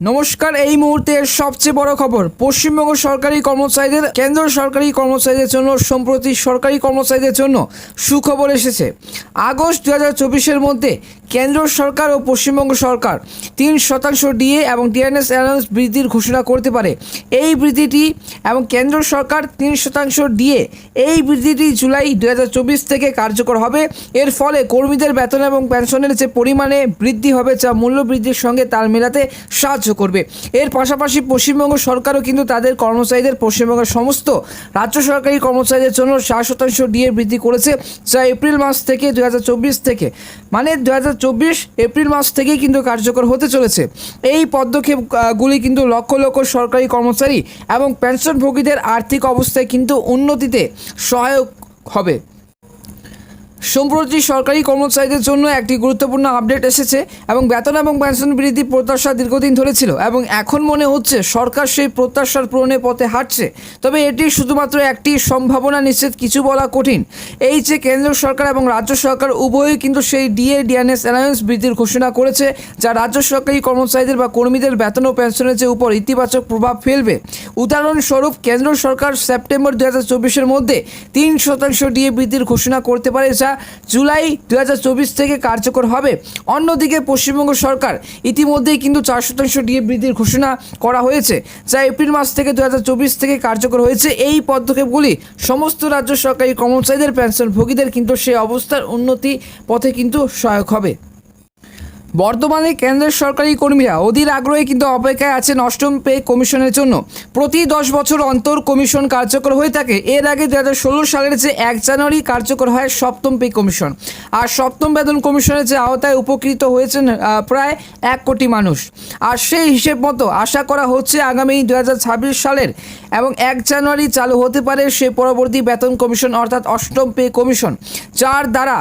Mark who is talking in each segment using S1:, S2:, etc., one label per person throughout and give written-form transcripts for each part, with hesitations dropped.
S1: নমস্কার। এই মুহূর্তের সবচেয়ে বড় খবর, পশ্চিমবঙ্গ সরকারি কর্মচারীদের কেন্দ্র সরকারি কর্মচারীদের জন্য সম্প্রতি সরকারি কর্মচারীদের জন্য সুখবর এসেছে। আগস্ট 2024-এর মধ্যে কেন্দ্র সরকার ও পশ্চিমবঙ্গ সরকার 3% ডিএ এবং ডিএনএস অ্যালাউন্স বৃদ্ধির ঘোষণা করতে পারে। এই বৃদ্ধিটি এবং কেন্দ্র সরকার 3% ডিএ এই বৃদ্ধিটি জুলাই 2024 থেকে কার্যকর হবে। এর ফলে কর্মীদের বেতন এবং পেনশনের যে পরিমাণে বৃদ্ধি হবে যা মূল্য বৃদ্ধির সঙ্গে তাল মেলাতে সাহায্য করবে। এর পাশাপাশি পশ্চিমবঙ্গ সরকারও কিন্তু তাদের কর্মচারীদের পশ্চিমবঙ্গের সমস্ত রাজ্য সরকারি কর্মচারীদের জন্য 4% ডিএ বৃদ্ধি করেছে, যা এপ্রিল মাস থেকে 2024 থেকে মানে 2024 এপ্রিল মাস থেকেই কিন্তু কার্যকর হতে চলেছে। এই পদক্ষেপগুলি কিন্তু লক্ষ লক্ষ সরকারি কর্মচারী এবং পেনশনভোগীদের আর্থিক অবস্থায় কিন্তু উন্নতিতে সহায়ক হবে। সম্প্রতি সরকারি কর্মচারীদের জন্য একটি গুরুত্বপূর্ণ আপডেট এসেছে এবং বেতন এবং পেনশন বৃদ্ধি প্রত্যাশা দীর্ঘদিন ধরে ছিল এবং এখন মনে হচ্ছে সরকার সেই প্রত্যাশার পূরণের পথে হাঁটছে। তবে এটি শুধুমাত্র একটি সম্ভাবনা, নিশ্চিত কিছু বলা কঠিন। এই যে কেন্দ্র সরকার এবং রাজ্য সরকার উভয়ই কিন্তু সেই ডিএনএস অ্যালাউন্স বৃদ্ধির ঘোষণা করেছে, যা রাজ্য সরকারি কর্মচারীদের বা কর্মীদের বেতন ও পেনশনের যে উপর ইতিবাচক প্রভাব ফেলবে। উদাহরণস্বরূপ কেন্দ্র সরকার সেপ্টেম্বর 2024-এর মধ্যে 3% ডিএ বৃদ্ধির ঘোষণা করতে পারে, যা জুলাই 2024 থেকে কার্যকর হবে। অন্যদিকে পশ্চিমবঙ্গ সরকার ইতিমধ্যেই কিন্তু 4% ডিএ বৃদ্ধির ঘোষণা করা হয়েছে, যা এপ্রিল মাস থেকে 2024 থেকে কার্যকর হয়েছে। এই পদক্ষেপগুলি সমস্ত রাজ্য সরকারি কর্মচারীদের পেনশনভোগীদের কিন্তু সেই অবস্থার উন্নতি পথে কিন্তু সহায়ক হবে। বর্তমানে কেন্দ্রের সরকারি কর্মীরা অধীর আগ্রহে কিন্তু অপেক্ষায় আছেন অষ্টম পে কমিশনের জন্য। প্রতি 10 বছর অন্তর কমিশন কার্যকর হয়ে থাকে। এর আগে 2016 সালের যে 1 জানুয়ারি কার্যকর হয় সপ্তম পে কমিশন। আর সপ্তম বেতন কমিশনের যে আওতায় উপকৃত হয়েছেন প্রায় 1 কোটি মানুষ। আর সেই হিসেব মতো আশা করা হচ্ছে আগামী 2026 সালের এবং 1 জানুয়ারি চালু হতে পারে সে পরবর্তী বেতন কমিশন, অর্থাৎ অষ্টম পে কমিশন, যার দ্বারা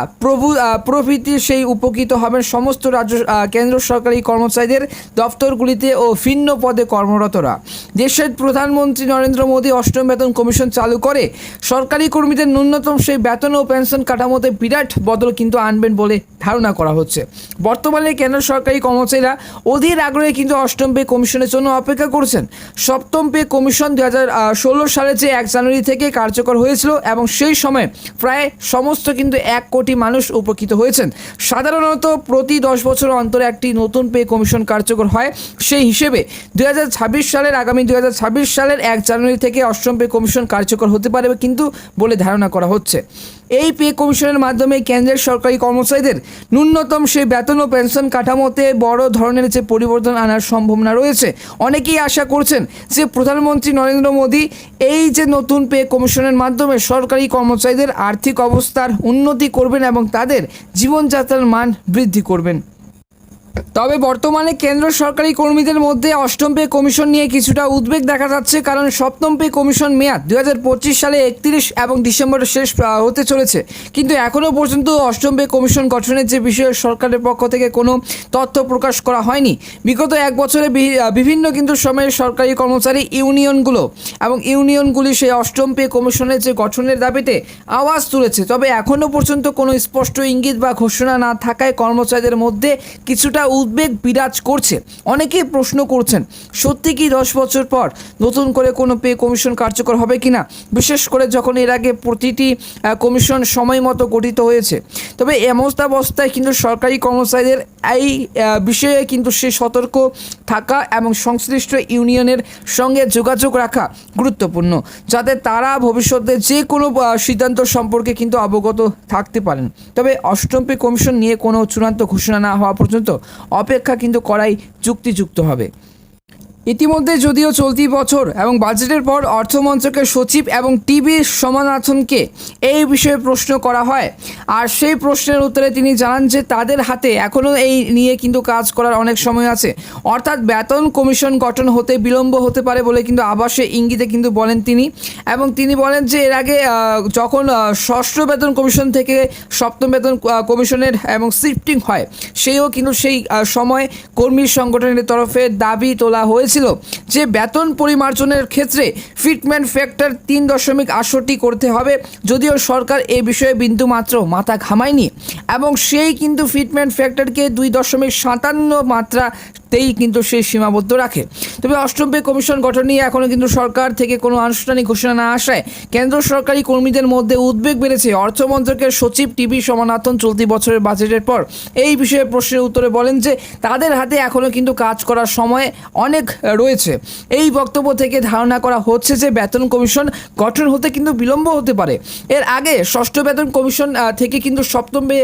S1: প্রভৃতি সেই উপকৃত হবেন সমস্ত রাজ্য কেন্দ্র সরকারি কর্মচারীদের দপ্তরগুলিতে ও ভিন্ন পদে কর্মরতরা। দেশের প্রধানমন্ত্রী নরেন্দ্র মোদী অষ্টম বেতন কমিশন চালু করে সরকারি কর্মীদের ন্যূনতম সেই বেতন ও পেনশন কাঠামোতে বিরাট বদল কিন্তু আনবেন বলে ধারণা করা হচ্ছে। বর্তমানে কেন্দ্র সরকারি কর্মচারীরা অধীর আগ্রহে কিন্তু অষ্টম পে কমিশনের জন্য অপেক্ষা করছেন। সপ্তম পে কমিশন 2016 সালে যে 1 জানুয়ারি থেকে কার্যকর হয়েছিল এবং সেই সময় প্রায় সমস্ত কিন্তু 1 কোটি মানুষ উপকৃত হয়েছেন। সাধারণত প্রতি 10 বছর অন্তরে একটি নতুন পে কমিশন কার্যকর হয়। সেই হিসেবে 2026 সালের আগামী 2026 সালের 1 জানুয়ারি থেকে অষ্টম পে কমিশন কার্যকর হতে পারে কিন্তু বলে ধারণা করা হচ্ছে। এই পে কমিশনের মাধ্যমে কেন্দ্রের সরকারি কর্মচারীদের ন্যূনতম সেই বেতন ও পেনশন কাঠামোতে বড় ধরনের যে পরিবর্তন আনার সম্ভাবনা রয়েছে। অনেকেই আশা করছেন যে প্রধানমন্ত্রী নরেন্দ্র মোদী এই যে নতুন পে কমিশনের মাধ্যমে সরকারি কর্মচারীদের আর্থিক অবস্থার উন্নতি করবেন এবং তাদের জীবনযাত্রার মান বৃদ্ধি করবেন। তবে বর্তমানে কেন্দ্র সরকারি কর্মীদের মধ্যে অষ্টম পে কমিশন নিয়ে কিছুটা উদ্বেগ দেখা যাচ্ছে, কারণ সপ্তম পে কমিশন মেয়াদ 2025 সালে 31 এবং ডিসেম্বর শেষ হতে চলেছে। কিন্তু এখনও পর্যন্ত অষ্টম পে কমিশন গঠনের যে বিষয়ে সরকারের পক্ষ থেকে কোনো তথ্য প্রকাশ করা হয়নি। বিগত 1 বছরে বিভিন্ন কিন্তু সময়ে সরকারি কর্মচারী ইউনিয়নগুলি সেই অষ্টম পে কমিশনের যে গঠনের দাবিতে আওয়াজ তুলেছে। তবে এখনও পর্যন্ত কোনো স্পষ্ট ইঙ্গিত বা ঘোষণা না থাকায় কর্মচারীদের মধ্যে কিছুটা উদ্বেগ বিরাজ করছে। অনেকেই প্রশ্ন করছেন সত্যি কি 10 বছর পর নতুন করে কোনো পে কমিশন কার্যকর হবে কিনা, বিশেষ করে যখন এর আগে প্রতিটি কমিশন সময় মতো গঠিত হয়েছে। তবে এমতাবস্থায় কিন্তু সরকারি কর্মচারীদের এই বিষয়ে কিন্তু সে সতর্ক থাকা এবং সংশ্লিষ্ট ইউনিয়নের সঙ্গে যোগাযোগ রাখা গুরুত্বপূর্ণ, যাতে তারা ভবিষ্যতে যে কোনো সিদ্ধান্ত সম্পর্কে কিন্তু অবগত থাকতে পারেন। তবে অষ্টম পে কমিশন নিয়ে কোনো চূড়ান্ত ঘোষণা না হওয়া পর্যন্ত অপেক্ষা কিন্তু করাই যুক্তিযুক্ত হবে। ইতিমধ্যে যদিও চলতি বছর এবং বাজেটের পর অর্থমন্ত্রকের সচিব এবং টিভি সমানাথনকে এই বিষয়ে প্রশ্ন করা হয়, আর সেই প্রশ্নের উত্তরে তিনি জানান যে তাদের হাতে এখনও এই নিয়ে কিন্তু কাজ করার অনেক সময় আছে। অর্থাৎ বেতন কমিশন গঠন হতে বিলম্ব হতে পারে বলে কিন্তু আভাসে ইঙ্গিতে কিন্তু বলেন তিনি। এবং তিনি বলেন যে এর আগে যখন ষষ্ঠ বেতন কমিশন থেকে সপ্তম বেতন কমিশনের এবং শিফটিং হয়, সেও কিন্তু সেই সময় কর্মী সংগঠনের তরফে দাবি তোলা হয়েছে যে বেতন পরিমার্জনের ক্ষেত্রে ফিটমেন্ট ফ্যাক্টর 3.68 করতে হবে। যদিও সরকার এ বিষয়ে বিন্দু মাত্র মাথা ঘামায়নি এবং সেই কিন্তু ফিটমেন্ট ফ্যাক্টরকে 2.57 মাত্রা তেই কিন্তু সে সীমাবদ্ধ রাখে। তবে অষ্টম পে কমিশন গঠন নিয়ে এখনও কিন্তু সরকার থেকে কোনো আনুষ্ঠানিক ঘোষণা না আসায় কেন্দ্র সরকারি কর্মীদের মধ্যে উদ্বেগ বেড়েছে। অর্থ মন্ত্রকের সচিব টিভি সমানাথন চলতি বছরের বাজেটের পর এই বিষয়ে প্রশ্নের উত্তরে বলেন যে তাদের হাতে এখনও কিন্তু কাজ করার সময় অনেক রয়েছে। এই বক্তব্য থেকে ধারণা করা হচ্ছে যে বেতন কমিশন গঠন হতে কিন্তু বিলম্ব হতে পারে। এর আগে ষষ্ঠ বেতন কমিশন থেকে কিন্তু সপ্তম পে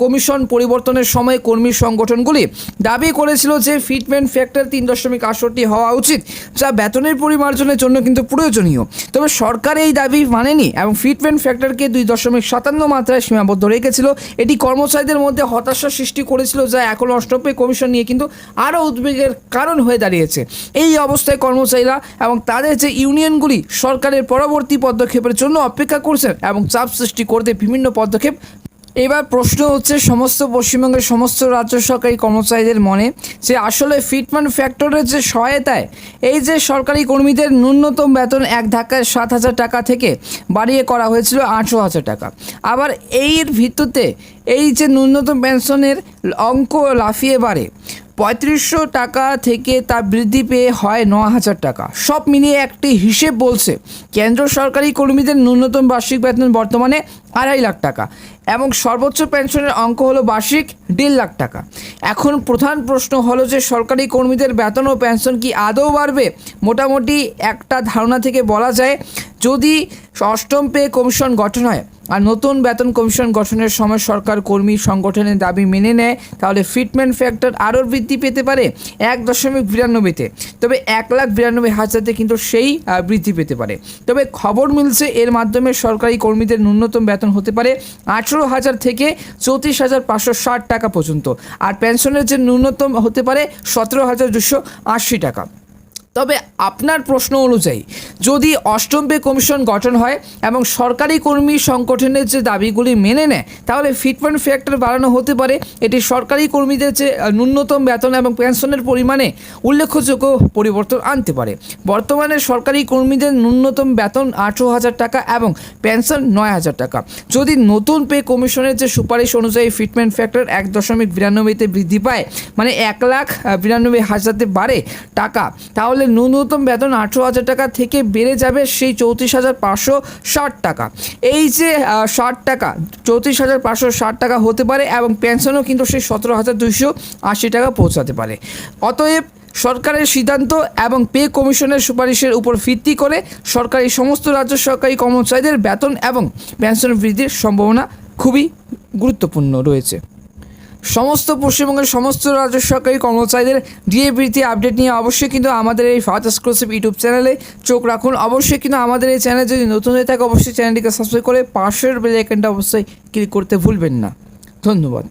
S1: কমিশন পরিবর্তনের সময় কর্মী সংগঠনগুলি দাবি করেছিল যে ফিটমেন্ট ফ্যাক্টর 3.68 হওয়া উচিত, যা বেতনের পরিমার্জনের জন্য কিন্তু প্রয়োজনীয়। তবে সরকার এই দাবি মানেনি এবং ফিটমেন্ট ফ্যাক্টরকে 2.57 মাত্রায় সীমাবদ্ধ রেখেছিল। এটি কর্মচারীদের মধ্যে হতাশা সৃষ্টি করেছিল, যা এখন অষ্টম পে কমিশন নিয়ে কিন্তু আরও উদ্বেগের কারণ হয়ে দাঁড়িয়েছে। এই অবস্থায় কর্মচারীরা এবং তাদের যে ইউনিয়নগুলি সরকারের পরবর্তী পদক্ষেপের জন্য অপেক্ষা করছেন এবং চাপ সৃষ্টি করতে বিভিন্ন পদক্ষেপ। এবার প্রশ্ন হচ্ছে সমস্ত পশ্চিমবঙ্গের সমস্ত রাজ্য সরকারি কর্মচারীদের মনে যে আসলে ফিটমেন্ট ফ্যাক্টরের যে সহায়তায় এই যে সরকারি কর্মীদের ন্যূনতম বেতন এক ধাক্কায় 7,000 টাকা থেকে বাড়িয়ে করা হয়েছিল 18,000 টাকা। আবার এর ভিত্তিতে এই যে ন্যূনতম পেনশনের অঙ্ক লাফিয়ে বাড়ে 3500 টাকা থেকে তা বৃদ্ধি পেয়ে হয় 9,000 টাকা। সব মিলিয়ে একটি হিসেব বলছে কেন্দ্র সরকারি কর্মীদের ন্যূনতম বার্ষিক বেতন বর্তমানে 2.5 লাখ টাকা এবং সর্বোচ্চ পেনশনের অঙ্ক হলো বার্ষিক 1.5 লাখ টাকা। এখন প্রধান প্রশ্ন হলো যে সরকারি কর্মীদের বেতন ও পেনশন কি আদৌ বাড়বে? মোটামুটি একটা ধারণা থেকে বলা যায় যদি অষ্টম পে কমিশন গঠন হয় আর নতুন বেতন কমিশন গঠনের সময় সরকার কর্মী সংগঠনের দাবি মেনে নেয় তাহলে ফিটমেন্ট ফ্যাক্টর আরও বৃদ্ধি পেতে পারে 1.92-তে, তবে 1,92,000-তে কিন্তু সেই বৃদ্ধি পেতে পারে। তবে খবর মিলছে এর মাধ্যমে সরকারি কর্মীদের ন্যূনতম বেতন হতে পারে 18,000 থেকে 34,560 টাকা পর্যন্ত, আর পেনশনের যে ন্যূনতম হতে পারে 17,280 টাকা। তবে আপনার প্রশ্ন অনুযায়ী যদি অষ্টম পে কমিশন গঠন হয় এবং সরকারি কর্মী সংগঠনের যে দাবিগুলি মেনে নেয় তাহলে ফিটমেন্ট ফ্যাক্টর বাড়ানো হতে পারে। এটি সরকারি কর্মীদের যে ন্যূনতম বেতন এবং পেনশনের পরিমাণে উল্লেখযোগ্য পরিবর্তন আনতে পারে। বর্তমানে সরকারি কর্মীদের ন্যূনতম বেতন 18,000 টাকা এবং পেনশন 9,000 টাকা। যদি নতুন পে কমিশনের যে সুপারিশ অনুযায়ী ফিটমেন্ট ফ্যাক্টর 1.92-তে বৃদ্ধি পায়, মানে 1,92,000-তে বাড়ে টাকা, তাহলে ন্যূনতম বেতন 18,000 টাকা থেকে বেড়ে যাবে সেই 34,560 টাকা। এই যে 60 টাকা 34,560 টাকা হতে পারে এবং পেনশনও কিন্তু সেই 17,280 টাকা পৌঁছাতে পারে। অতএব সরকারের সিদ্ধান্ত এবং পে কমিশনের সুপারিশের উপর ভিত্তি করে সরকারি সমস্ত রাজ্য সরকারি কর্মচারীদের বেতন এবং পেনশন বৃদ্ধির সম্ভাবনা খুবই গুরুত্বপূর্ণ রয়েছে। সমস্ত পশ্চিমবঙ্গের সমস্ত রাজ্য সরকারি কর্মচারীদের ডিএ বৃদ্ধি আপডেট নিয়ে অবশ্যই কিন্তু আমাদের এই ফার্স্ট এক্সক্লুসিভ ইউটিউব চ্যানেলে চোখ রাখুন। অবশ্যই কিন্তু আমাদের এই চ্যানেল যদি নতুন হয়ে থাকে অবশ্যই চ্যানেলটিকে সাবস্ক্রাইব করে পাশের বেল আইকনটা অবশ্যই ক্লিক করতে ভুলবেন না। ধন্যবাদ।